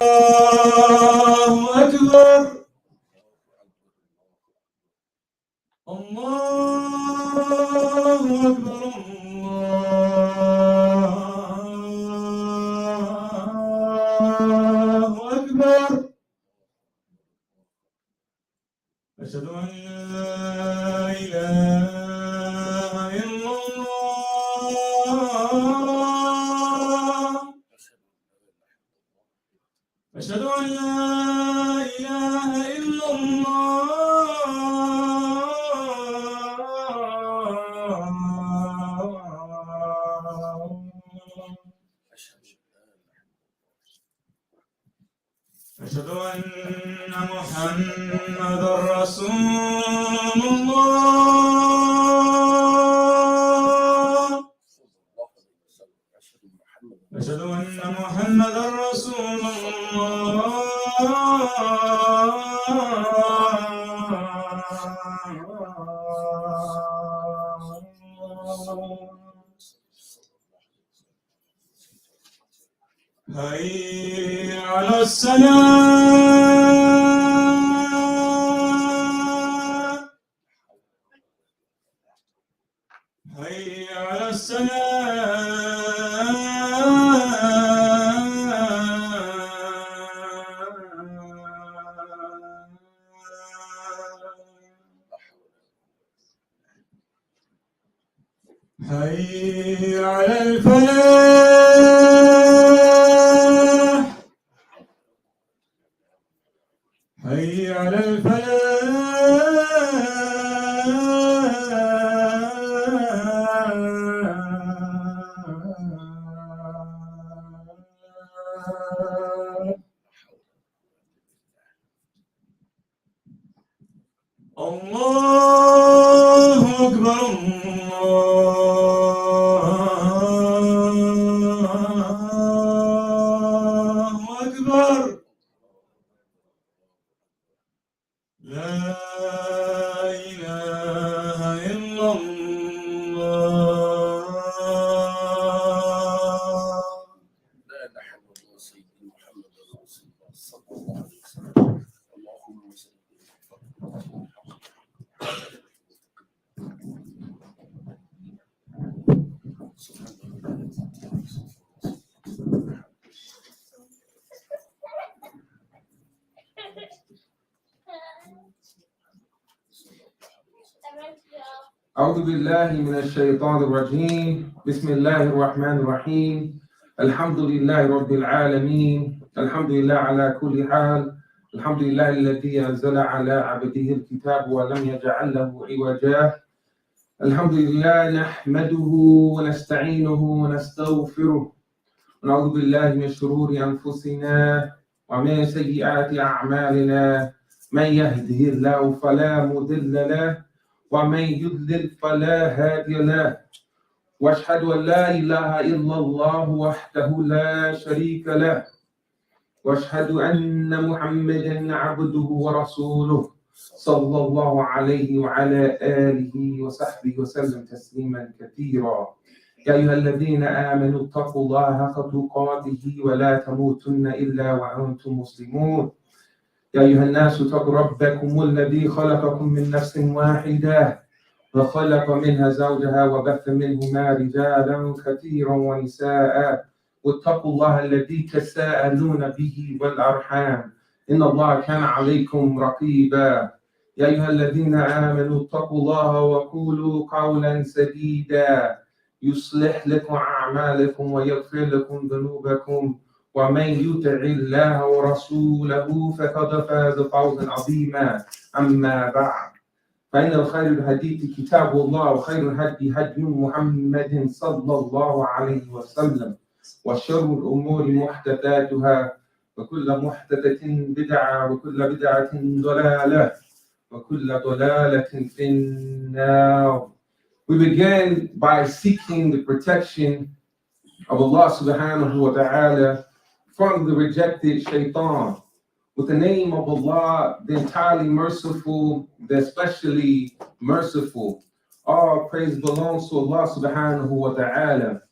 الله أكبر الله أكبر الله أكبر أشهد أن لا إله إلا الله أشهد أن لا إله إلا الله أشهد أن محمدا رسول الله أشهد أن محمدا رسول الله هيا على السلام هيا على السلام هيا على الفلاح هيا على الفلاح الله أكبر الله أكبر لا إله إلا الله لا نحن سيدنا محمد رسول الله صلى الله عليه وسلم اللهم صل أعوذ بالله من الشيطان الرجيم بسم الله الرحمن الرحيم الحمد لله رب العالمين الحمد لله على كل حال الحمد لله الذي أنزل على عبده الكتاب ولم يجعل له عوجا الحمد لله نحمده ونستعينه ونستغفره ونعوذ بالله من شرور أنفسنا ومن سيئات أعمالنا من يهده الله فلا مضل له ومن يضلل فلا هادي له واشهد ان لا اله الا الله وحده لا شريك له واشهد ان محمدا عبده ورسوله صلى الله عليه وعلى اله وصحبه وسلم تسليما كثيرا يا ايها الذين امنوا اتقوا الله حق تقاته ولا تموتن الا وانتم مسلمون يا أيها الناس اتقوا ربكم الذي خلقكم من نفس واحدة وخلق منها زوجها وبث منهما رجالا كثيرا ونساء واتقوا الله الذي تساءلون به والأرحام إن الله كان عليكم رقيبا يا أيها الذين آمنوا اتقوا الله وقولوا قولا سديدا يصلح لكم أعمالكم ويغفر لكم ذنوبكم ومن يطع الله ورسوله فقد فاز فوزا عظيما أما بعد فإن الخير الحديث كتاب الله وخير الهدي هدي محمد صلى الله عليه وسلم وشر الأمور محدثاتها وكل محدثة بدعة وكل بدعة ضلالة وكل ضلالة في النار. We began by seeking the protection of Allah subhanahu wa ta'ala from the rejected shaitan. With the name of Allah, the entirely merciful, the especially merciful. All praise belongs to Allah subhanahu wa ta'ala.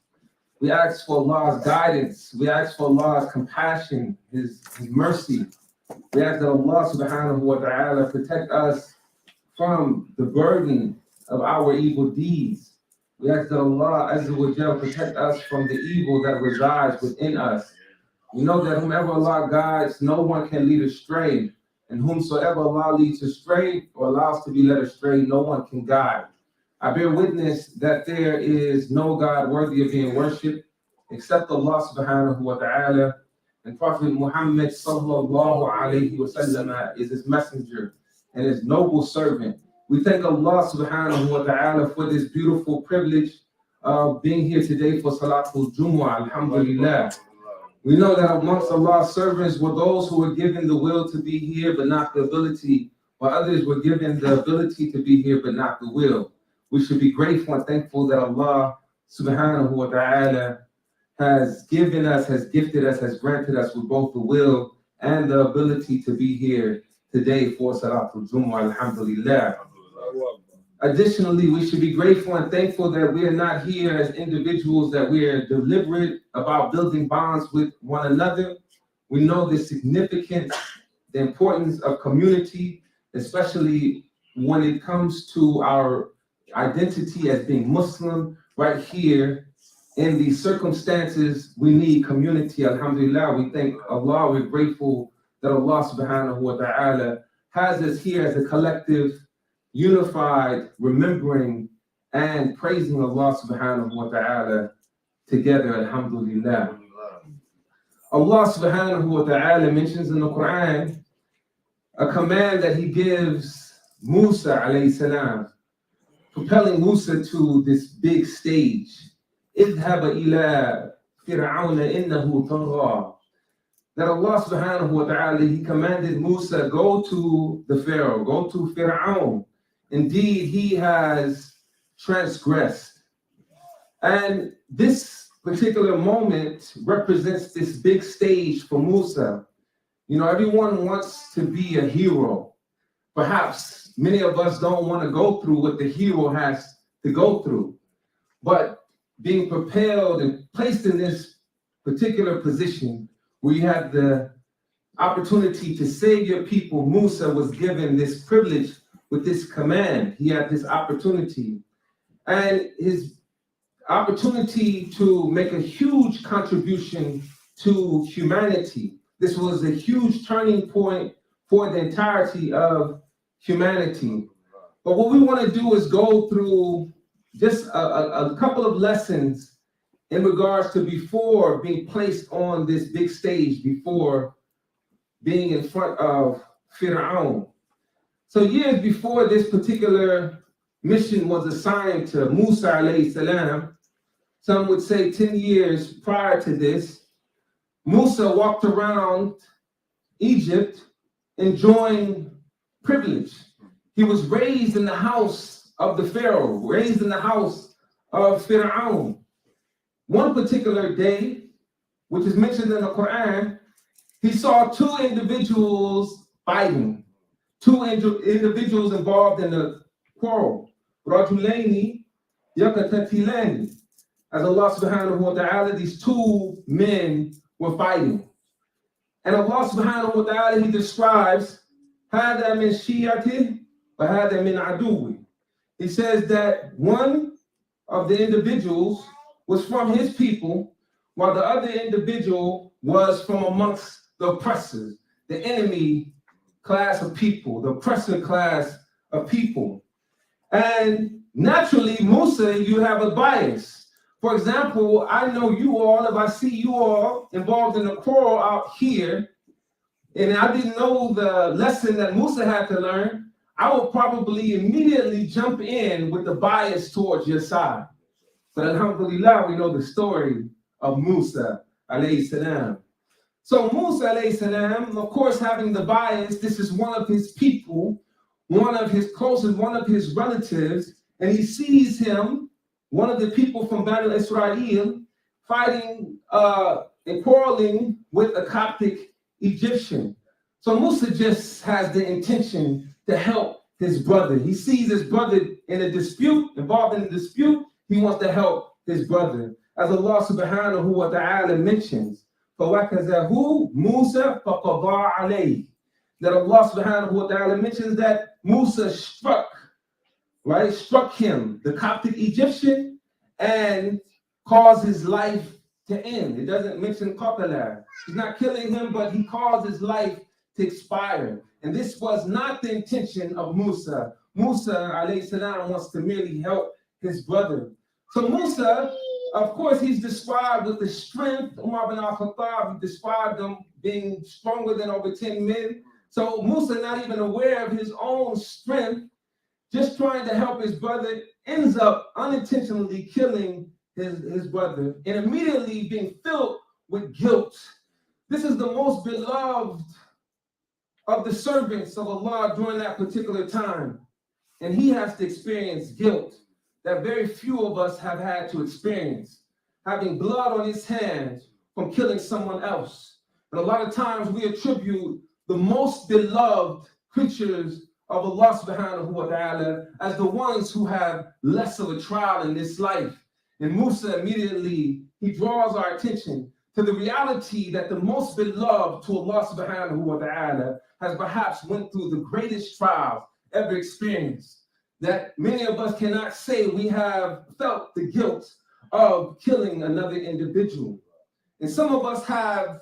We ask for Allah's guidance. We ask for Allah's compassion, His mercy. We ask that Allah subhanahu wa ta'ala protect us from the burden of our evil deeds. We ask that Allah Azza wa Jal protect us from the evil that resides within us. We know that whomever Allah guides, no one can lead astray. And whomsoever Allah leads astray or allows to be led astray, no one can guide. I bear witness that there is no God worthy of being worshipped except Allah subhanahu wa ta'ala, and Prophet Muhammad sallallahu alayhi wa sallam is his messenger and his noble servant. We thank Allah subhanahu wa ta'ala for this beautiful privilege of being here today for Salatul Jumu'ah, alhamdulillah. We know that amongst Allah's servants were those who were given the will to be here but not the ability, while others were given the ability to be here but not the will. We should be grateful and thankful that Allah subhanahu wa ta'ala has given us, has gifted us, has granted us with both the will and the ability to be here today for Salatul Jumu'ah, alhamdulillah. Additionally, we should be grateful and thankful that we are not here as individuals, that we are deliberate about building bonds with one another. We know the significance, the importance of community, especially when it comes to our identity as being Muslim. Right here, in these circumstances, we need community, alhamdulillah. We thank Allah, we're grateful that Allah subhanahu wa ta'ala has us here as a collective, unified, remembering and praising Allah subhanahu wa ta'ala together, alhamdulillah. Allah subhanahu wa ta'ala mentions in the Quran a command that He gives Musa alayhi salam, propelling Musa to this big stage. اذهب إلى فرعون إنه طغى. That Allah subhanahu wa ta'ala, He commanded Musa, go to the Pharaoh, go to Fir'aun. Indeed, he has transgressed. And this particular moment represents this big stage for Musa. You know, everyone wants to be a hero. Perhaps many of us don't want to go through what the hero has to go through. But being propelled and placed in this particular position where you have the opportunity to save your people, Musa was given this privilege with this command. He had this opportunity, and his opportunity to make a huge contribution to humanity. This was a huge turning point for the entirety of humanity. But what we want to do is go through just a couple of lessons in regards to before being placed on this big stage, before being in front of Fir'aun. So years before this particular mission was assigned to Musa alayhi salam, some would say 10 years prior to this, Musa walked around Egypt enjoying privilege. He was raised in the house of the Pharaoh, raised in the house of Fir'aun. One particular day, which is mentioned in the Quran, he saw two individuals fighting, two individuals involved in a quarrel. Rajulaini yaqtatilani. As Allah subhanahu wa ta'ala, these two men were fighting. And Allah subhanahu wa ta'ala, He describes, هَذَا مِنْ شِيَّتِهِ وَهَذَا مِنْ عَدُوِّهِ. He says that one of the individuals was from his people, while the other individual was from amongst the oppressors, the enemy class of people, the oppressor class of people. And naturally, Musa, you have a bias. For example, I know you all, if I see you all involved in a quarrel out here, and I didn't know the lesson that Musa had to learn, I will probably immediately jump in with the bias towards your side. But alhamdulillah, we know the story of Musa alayhi salam. So Musa alayhi salam, of course, having the bias, this is one of his people, one of his closest, one of his relatives, and he sees him, one of the people from Banu Israel, fighting and quarreling with a Coptic Egyptian. So Musa just has the intention to help his brother. He sees his brother in a dispute, involved in a dispute. He wants to help his brother. as Allah subhanahu wa ta'ala mentions, فَوَكَزَهُ Musa فَقَضَى عَلَيْهِ, that Allah subhanahu wa ta'ala mentions that Musa struck him, the Coptic Egyptian, and caused his life to end. It doesn't mention qatala. He's not killing him, but he caused his life to expire. And this was not the intention of Musa. Musa alayhi salam wants to merely help his brother. So Musa, of course, he's described with the strength. Umar bin al-Khattab described him being stronger than over 10 men. So Musa, not even aware of his own strength, just trying to help his brother, ends up unintentionally killing his brother and immediately being filled with guilt. This is the most beloved of the servants of Allah during that particular time. And he has to experience guilt that very few of us have had to experience, having blood on his hands from killing someone else. And a lot of times we attribute the most beloved creatures of Allah subhanahu wa ta'ala as the ones who have less of a trial in this life. And Musa immediately, he draws our attention to the reality that the most beloved to Allah subhanahu wa ta'ala has perhaps went through the greatest trials ever experienced. That many of us cannot say we have felt the guilt of killing another individual. And some of us have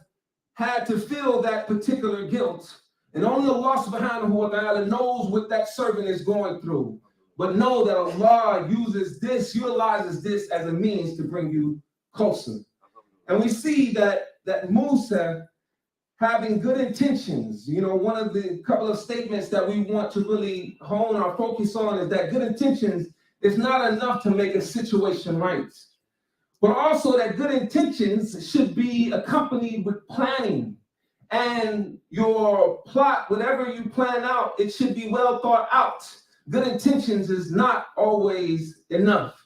had to feel that particular guilt. And only Allah subhanahu wa ta'ala knows what that servant is going through. But know that Allah utilizes this as a means to bring you closer. And we see that Musa, having good intentions, one of the couple of statements that we want to really hone our focus on is that good intentions is not enough to make a situation right. But also that good intentions should be accompanied with planning. And your plot, whatever you plan out, it should be well thought out. Good intentions is not always enough.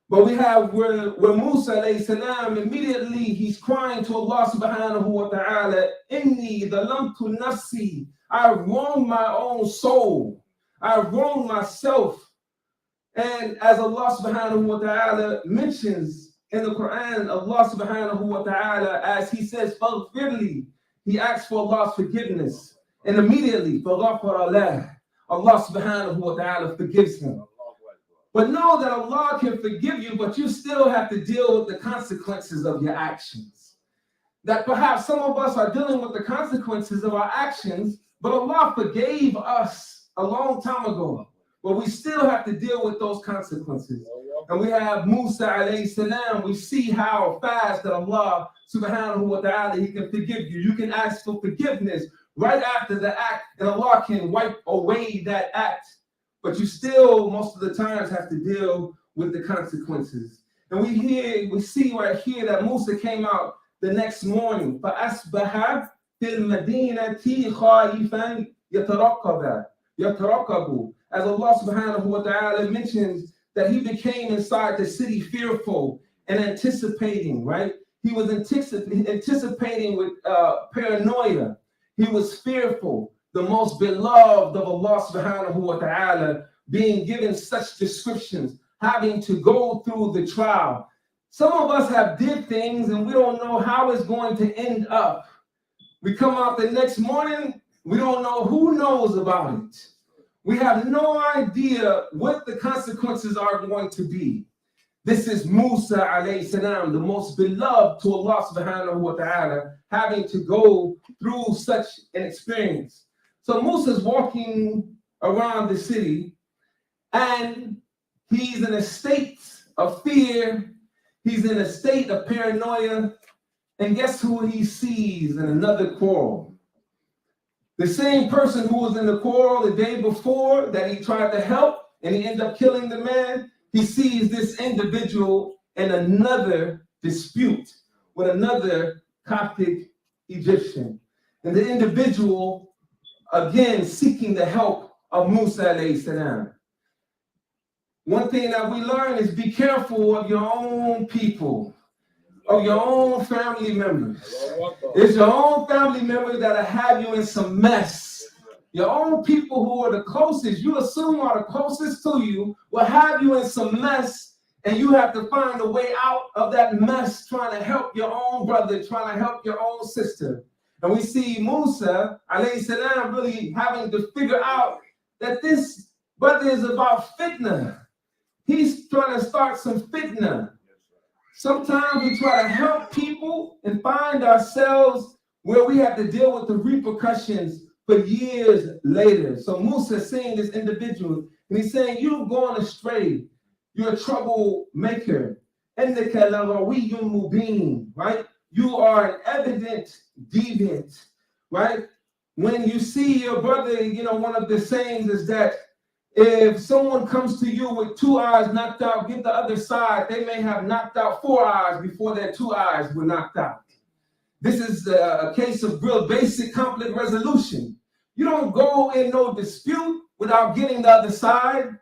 But we have where Musa alayhi salam, immediately he's crying to Allah subhanahu wa ta'ala, Inni dhalamtu nafsi, I've wronged my own soul. I've wronged myself. And as Allah subhanahu wa ta'ala mentions in the Quran, Allah subhanahu wa ta'ala, as he says, Faghfirli, he asks for Allah's forgiveness. And immediately, Allah subhanahu wa ta'ala forgives him. But know that Allah can forgive you, but you still have to deal with the consequences of your actions. That perhaps some of us are dealing with the consequences of our actions, but Allah forgave us a long time ago. But we still have to deal with those consequences. And we have Musa alayhi salam, we see how fast that Allah subhanahu wa ta'ala, he can forgive you. You can ask for forgiveness right after the act, and Allah can wipe away that act. But you still, most of the times, have to deal with the consequences. And we see right here that Musa came out the next morning. فَأَصْبَحَ فِي الْمَدِينَةِ خَائِفًا يَتَرَقَّبُ. As Allah subhanahu wa ta'ala mentions that he became inside the city fearful and anticipating, right? He was anticipating with paranoia. He was fearful. The most beloved of Allah subhanahu wa ta'ala being given such descriptions, having to go through the trial. Some of us have did things and we don't know how it's going to end up. We come out the next morning, we don't know who knows about it. We have no idea what the consequences are going to be. This is Musa alayhi salam, the most beloved to Allah subhanahu wa ta'ala, having to go through such an experience. So Musa's walking around the city and he's in a state of fear. He's in a state of paranoia. And guess who he sees in another quarrel? The same person who was in the quarrel the day before that he tried to help and he ended up killing the man. He sees this individual in another dispute with another Coptic Egyptian. And the individual, again, seeking the help of Musa alayhi salam. One thing that we learn is be careful of your own people, of your own family members. It's your own family members that'll have you in some mess. Your own people who are the closest, you assume are the closest to you, will have you in some mess and you have to find a way out of that mess, trying to help your own brother, trying to help your own sister. And we see Musa, alayhi salam, really having to figure out that this brother is about fitna. He's trying to start some fitna. Sometimes we try to help people and find ourselves where we have to deal with the repercussions for years later. So Musa is seeing this individual, and he's saying, you've gone astray. You're a troublemaker. Right? You are an evident deviant, right? When you see your brother, one of the sayings is that if someone comes to you with 2 eyes knocked out, give the other side. They may have knocked out 4 eyes before their 2 eyes were knocked out. This is a case of real basic conflict resolution. You don't go in no dispute without getting the other side.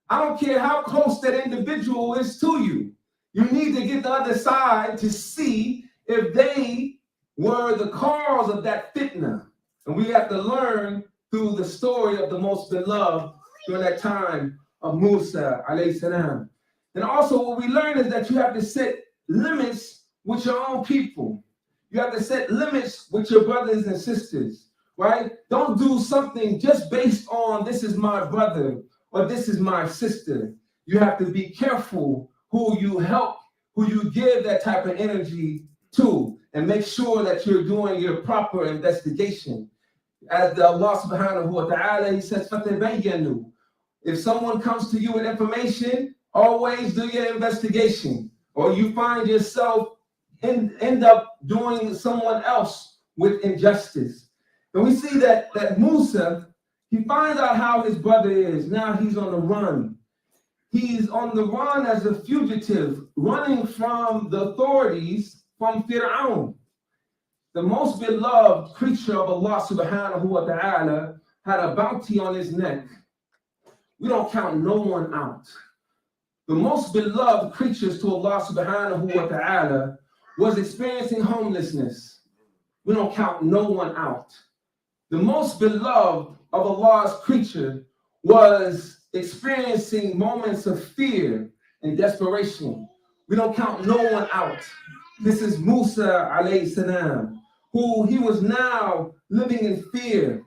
I don't care how close that individual is to you. You need to get the other side to see if they were the cause of that fitna. And we have to learn through the story of the most beloved during that time of Musa, alayhi salam. And also what we learn is that you have to set limits with your own people. You have to set limits with your brothers and sisters, right? Don't do something just based on this is my brother or this is my sister. You have to be careful who you help, who you give that type of energy to, and make sure that you're doing your proper investigation. As Allah subhanahu wa ta'ala, he says, فَتَبَيَّنُوا. If someone comes to you with information, always do your investigation, or you find yourself end up doing someone else with injustice. And we see that Musa, he finds out how his brother is. Now he's on the run. He's on the run as a fugitive, running from the authorities, from Fir'aun. The most beloved creature of Allah subhanahu wa ta'ala had a bounty on his neck. We don't count no one out. The most beloved creatures to Allah subhanahu wa ta'ala was experiencing homelessness. We don't count no one out. The most beloved of Allah's creature was experiencing moments of fear and desperation. We don't count no one out. This is Musa alayhi salam, who he was now living in fear.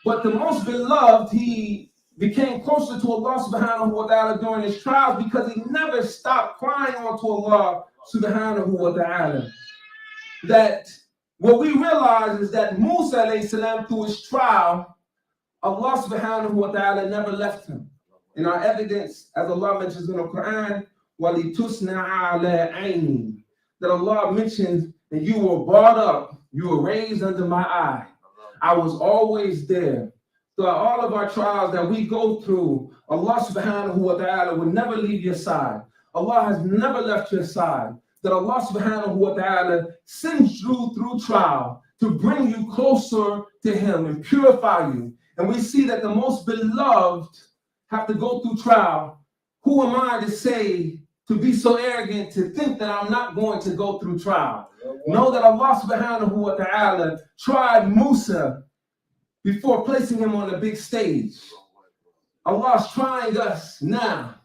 But the most beloved, he became closer to Allah subhanahu wa ta'ala during his trials because he never stopped crying onto Allah subhanahu wa ta'ala. That what we realize is that Musa alayhi salam, through his trial, Allah subhanahu wa ta'ala never left him. In our evidence, as Allah mentions in the Quran, وَلِتُسْنَعَ عَلَىٰ عَيْنِي, that Allah mentions that you were brought up, you were raised under my eye. I was always there. Throughout all of our trials that we go through, Allah subhanahu wa ta'ala will never leave your side. Allah has never left your side. That Allah subhanahu wa ta'ala sends you through trial to bring you closer to him and purify you. And we see that the most beloved have to go through trial. Who am I to say, to be so arrogant to think that I'm not going to go through trial? Know that Allah subhanahu wa ta'ala tried Musa before placing him on the big stage. Allah's trying us now,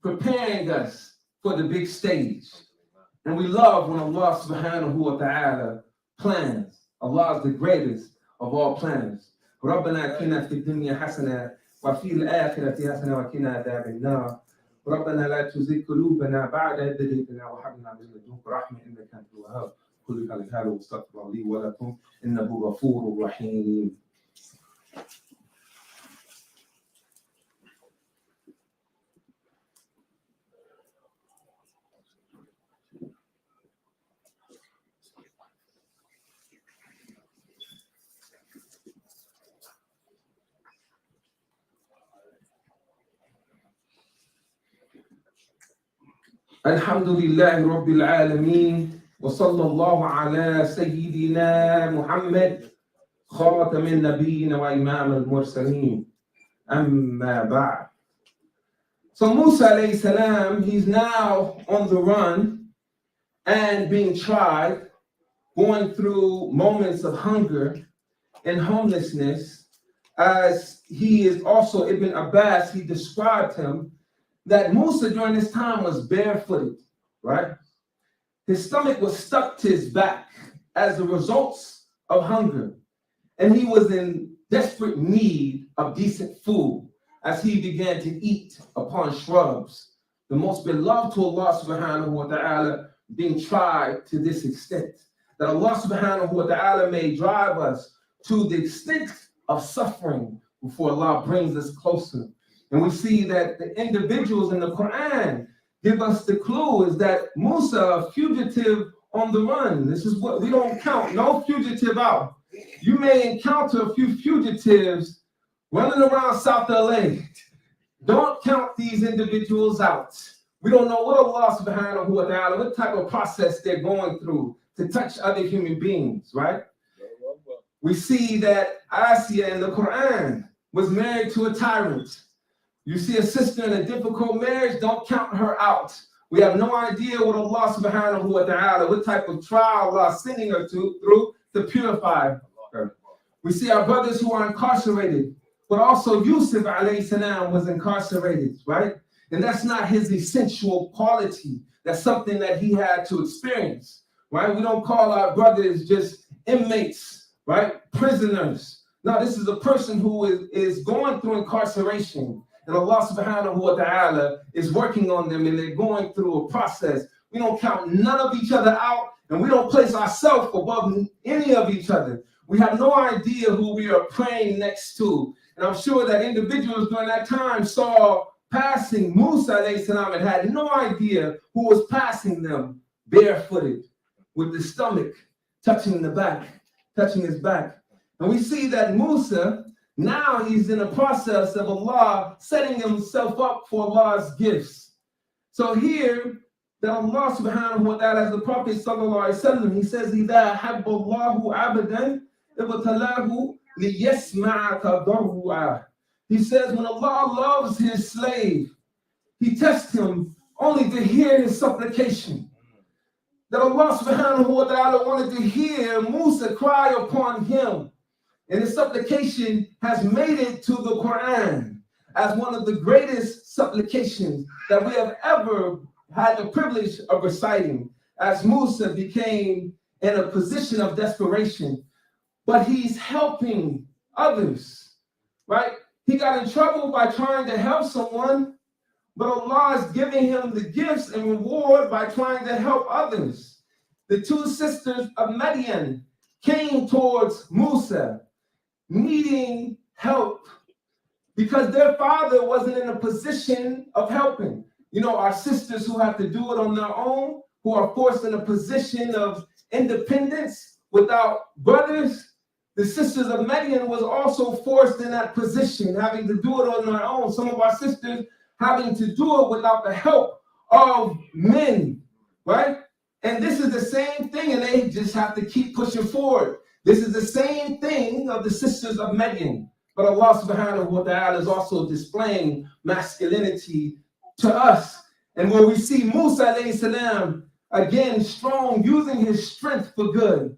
preparing us for the big stage. And we love when Allah subhanahu wa ta'ala plans. Allah is the greatest of all planners. ربنا آتنا في الدنيا حسنة وفي الآخرة حسنة وقنا عذاب النار. ربنا لا تزغ قلوبنا بعد إذ هديتنا وهب لنا من لدنك رحمة إنك أنت الوهاب. كل هذا واستغفر لي ولكم إنه غفور رحيم. الحمد لله رب العالمين وصلى الله على سيدنا محمد خاتم النبيين وإمام المرسلين أما بعد. So Musa alayhi salam, he's now on the run and being tried, going through moments of hunger and homelessness, as he is also Ibn Abbas, he described him that Musa during this time was barefooted, right? His stomach was stuck to his back as a result of hunger. And he was in desperate need of decent food as he began to eat upon shrubs, the most beloved to Allah subhanahu wa ta'ala being tried to this extent, that Allah subhanahu wa ta'ala may drive us to the extent of suffering before Allah brings us closer. And we see that the individuals in the Quran give us the clue is that Musa, a fugitive on the run. This is what we don't count, no fugitive out. You may encounter a few fugitives running around South LA. Don't count these individuals out. We don't know what Allah subhanahu wa ta'ala, what type of process they're going through to touch other human beings, right? We see that Asiya in the Quran was married to a tyrant. You see a sister in a difficult marriage, don't count her out. We have no idea what Allah subhanahu wa ta'ala, what type of trial Allah is sending her through to purify her. We see our brothers who are incarcerated, but also Yusuf alayhi salam was incarcerated, right? And that's not his essential quality. That's something that he had to experience, right? We don't call our brothers just inmates, right? Prisoners. No, this is a person who is going through incarceration. And Allah subhanahu wa ta'ala is working on them and they're going through a process. We don't count none of each other out and we don't place ourselves above any of each other. We have no idea who we are praying next to. And I'm sure that individuals during that time saw passing Musa alayhi salam and had no idea who was passing them barefooted with the stomach touching the back, touching his back. And we see that Musa, now he's in the process of Allah setting himself up for Allah's gifts. So here, that Allah subhanahu wa ta'ala, as the Prophet sallallahu alaihi wasallam, he says, إِذَا حَبَّ اللَّهُ عَبْدًا ابْتَلَاهُ لِيَسْمَعَ تَضَرُّعَهُ. He says, when Allah loves his slave, he tests him only to hear his supplication. That Allah subhanahu wa ta'ala wanted to hear Musa cry upon him. And his supplication has made it to the Quran as one of the greatest supplications that we have ever had the privilege of reciting, as Musa became in a position of desperation. But he's helping others, right? He got in trouble by trying to help someone, but Allah is giving him the gifts and reward by trying to help others. The two sisters of Madian came towards Musa, needing help because their father wasn't in a position of helping. You know, our sisters who have to do it on their own, who are forced in a position of independence without brothers. The sisters of Midian was also forced in that position, having to do it on their own. Some of our sisters having to do it without the help of men, right? And this is the same thing, and they just have to keep pushing forward. This is the same thing of the sisters of Midian. But Allah subhanahu wa ta'ala is also displaying masculinity to us. And where we see Musa alayhi salam, again, strong, using his strength for good.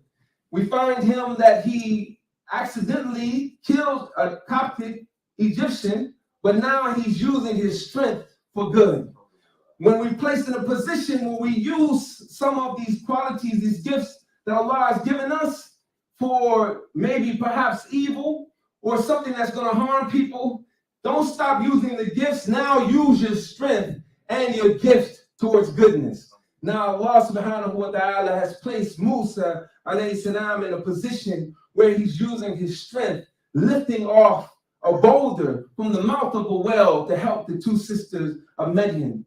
We find him that he accidentally killed a Coptic Egyptian, but now he's using his strength for good. When we place in a position where we use some of these qualities, these gifts that Allah has given us for maybe perhaps evil or something that's going to harm people, don't stop using the gifts. Now use your strength and your gift towards goodness. Now Allah subhanahu wa ta'ala has placed Musa alayhi salam in a position where he's using his strength, lifting off a boulder from the mouth of a well to help the two sisters of Midian.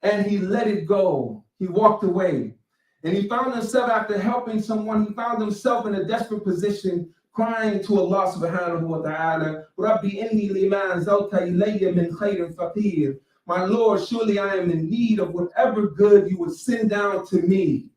And he let it go. He walked away. And he found himself, after helping someone, he found himself in a desperate position, crying to Allah subhanahu wa ta'ala, Rabbi inni lima anzalta ilayya min khairin faqir. My Lord, surely I am in need of whatever good you would send down to me.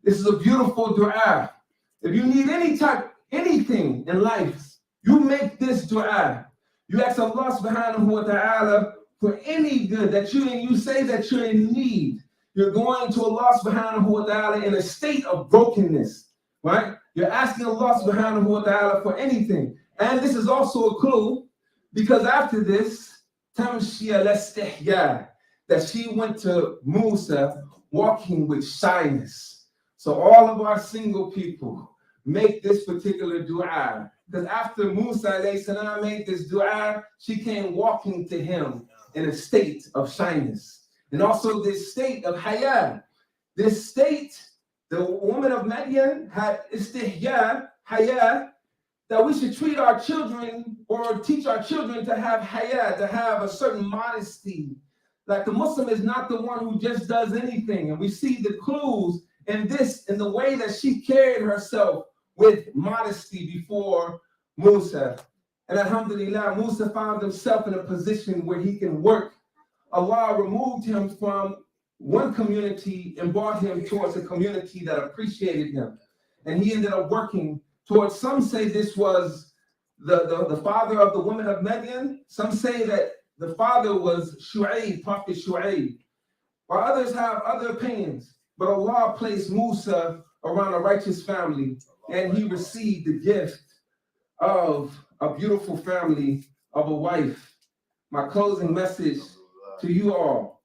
This is a beautiful dua. If you need anything in life, you make this dua. You ask Allah subhanahu wa ta'ala for any good that you say that you're in need. You're going to Allah subhanahu wa ta'ala in a state of brokenness, right? You're asking Allah subhanahu wa ta'ala for anything. And this is also a clue, because after this, tamshi al-istihya, that she went to Musa walking with shyness. So all of our single people make this particular dua. Because after Musa alayhi salam made this dua, she came walking to him in a state of shyness. And also this state of haya. This state, the woman of Madian had istihya, haya, that we should treat our children or teach our children to have haya, to have a certain modesty. Like the Muslim is not the one who just does anything. And we see the clues in this, in the way that she carried herself with modesty before Musa. And alhamdulillah, Musa found himself in a position where he can work. Allah removed him from one community and brought him towards a community that appreciated him. And he ended up working towards, some say this was the father of the woman of Madian. Some say that the father was Shu'aib, Prophet Shu'aib. While others have other opinions. But Allah placed Musa around a righteous family, and he received the gift of a beautiful family, of a wife. My closing message to you all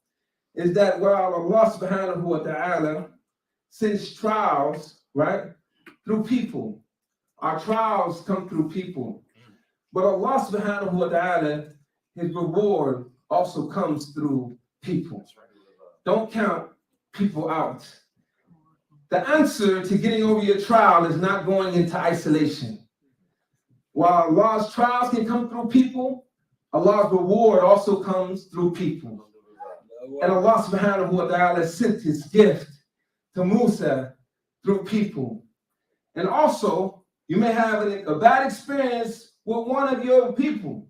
is that while Allah subhanahu wa ta'ala sends trials, right, through people, our trials come through people. But Allah subhanahu wa ta'ala, his reward also comes through people. Don't count people out. The answer to getting over your trial is not going into isolation. While Allah's trials can come through people, Allah's reward also comes through people. And Allah subhanahu wa ta'ala sent his gift to Musa through people. And also, you may have a bad experience with one of your people.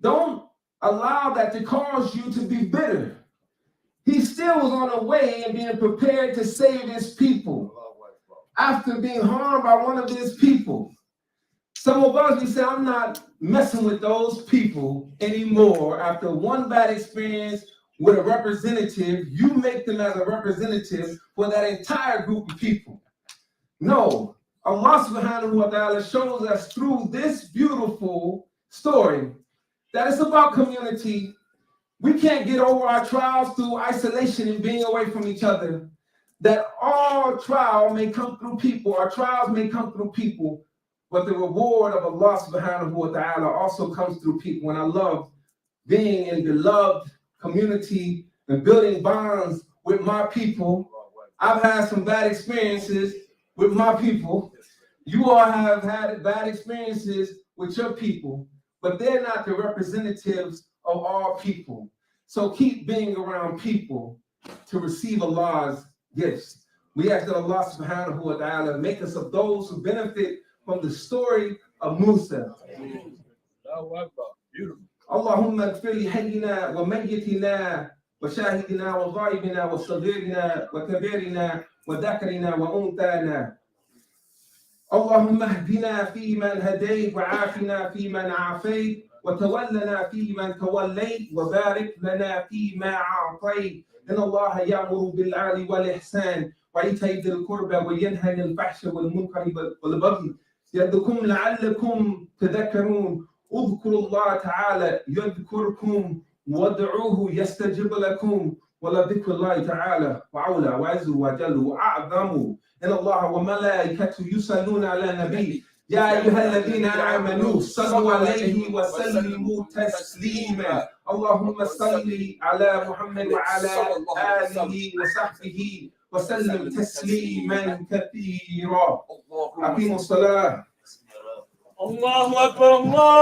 Don't allow that to cause you to be bitter. He still was on a way and being prepared to save his people after being harmed by one of his people. Some of us, we say, I'm not messing with those people anymore. After one bad experience with a representative, you make them as a representative for that entire group of people. No, Allah subhanahu wa ta'ala shows us through this beautiful story that it's about community. We can't get over our trials through isolation and being away from each other. That all trial may come through people, our trials may come through people, but the reward of Allah subhanahu wa ta'ala also comes through people. And I love being in beloved community and building bonds with my people. I've had some bad experiences with my people. You all have had bad experiences with your people, but they're not the representatives of all people. So keep being around people to receive Allah's gifts. We ask that Allah subhanahu wa ta'ala make us of those who benefit from the story of Musa. Allahumma ighfir li hayyina wa mayyitina wa shahidina wa ghaibina wa saghirina wa kabirina wa dhakrina wa untana. اللهم اهدنا فيمن هديت وعافنا فيمن عافيت وتولنا فيمن توليت وبارك لنا فيما أعطيت إن الله يأمر بالعدل والإحسان وإيتاء ذي القربى وينهى عن الفحشاء والمنكر والبغي يعظكم لعلكم تذكرون اذكروا الله تعالى يذكركم وادعوه يستجب لكم ولذكر الله تعالى وعلى وعز وجل وأعظم إن الله وملائكته يصلون على النبي يا أيها الذين آمنوا صلوا عليه وسلموا تسليما اللهم صل على محمد وعلى آله وصحبه وسلم تسليما كثيرا. أقيموا الصلاة. الله أكبر الله